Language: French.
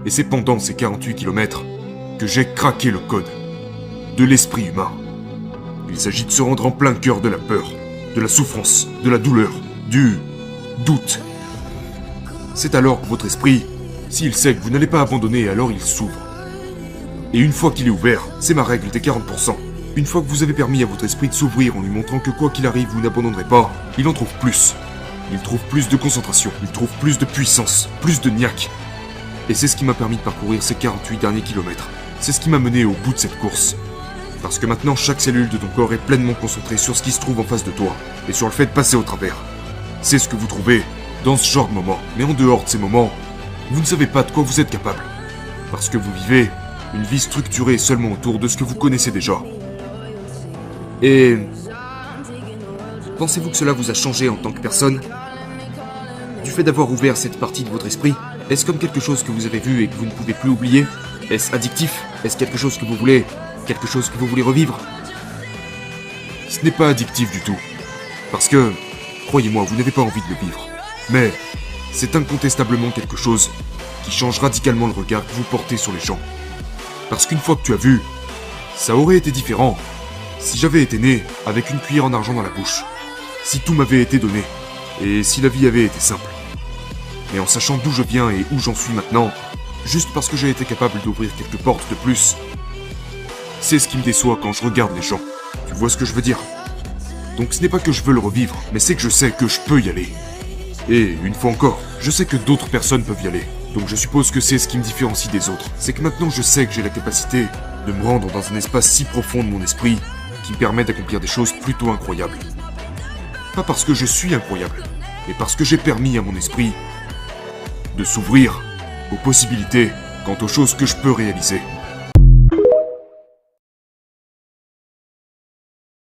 Et c'est pendant ces 48 kilomètres que j'ai craqué le code de l'esprit humain. Il s'agit de se rendre en plein cœur de la peur, de la souffrance, de la douleur, du doute. C'est alors que votre esprit, s'il sait que vous n'allez pas abandonner, alors il s'ouvre. Et une fois qu'il est ouvert, c'est ma règle des 40%. Une fois que vous avez permis à votre esprit de s'ouvrir en lui montrant que quoi qu'il arrive, vous n'abandonnerez pas, il en trouve plus. Il trouve plus de concentration, il trouve plus de puissance, plus de niaque. Et c'est ce qui m'a permis de parcourir ces 48 derniers kilomètres. C'est ce qui m'a mené au bout de cette course. Parce que maintenant, chaque cellule de ton corps est pleinement concentrée sur ce qui se trouve en face de toi, et sur le fait de passer au travers. C'est ce que vous trouvez dans ce genre de moment. Mais en dehors de ces moments, vous ne savez pas de quoi vous êtes capable. Parce que vous vivez une vie structurée seulement autour de ce que vous connaissez déjà. Et... pensez-vous que cela vous a changé en tant que personne ? Du fait d'avoir ouvert cette partie de votre esprit, est-ce comme quelque chose que vous avez vu et que vous ne pouvez plus oublier ? Est-ce addictif ? Est-ce quelque chose que vous voulez ? Quelque chose que vous voulez revivre ? Ce n'est pas addictif du tout. Parce que, croyez-moi, vous n'avez pas envie de le vivre. Mais, c'est incontestablement quelque chose qui change radicalement le regard que vous portez sur les gens. Parce qu'une fois que tu as vu, ça aurait été différent si j'avais été né avec une cuillère en argent dans la bouche. Si tout m'avait été donné. Et si la vie avait été simple. Mais en sachant d'où je viens et où j'en suis maintenant, juste parce que j'ai été capable d'ouvrir quelques portes de plus, c'est ce qui me déçoit quand je regarde les gens. Tu vois ce que je veux dire ? Donc ce n'est pas que je veux le revivre, mais c'est que je sais que je peux y aller. Et, une fois encore, je sais que d'autres personnes peuvent y aller. Donc je suppose que c'est ce qui me différencie des autres. C'est que maintenant je sais que j'ai la capacité de me rendre dans un espace si profond de mon esprit qui me permet d'accomplir des choses plutôt incroyables. Pas parce que je suis incroyable, mais parce que j'ai permis à mon esprit de s'ouvrir aux possibilités quant aux choses que je peux réaliser.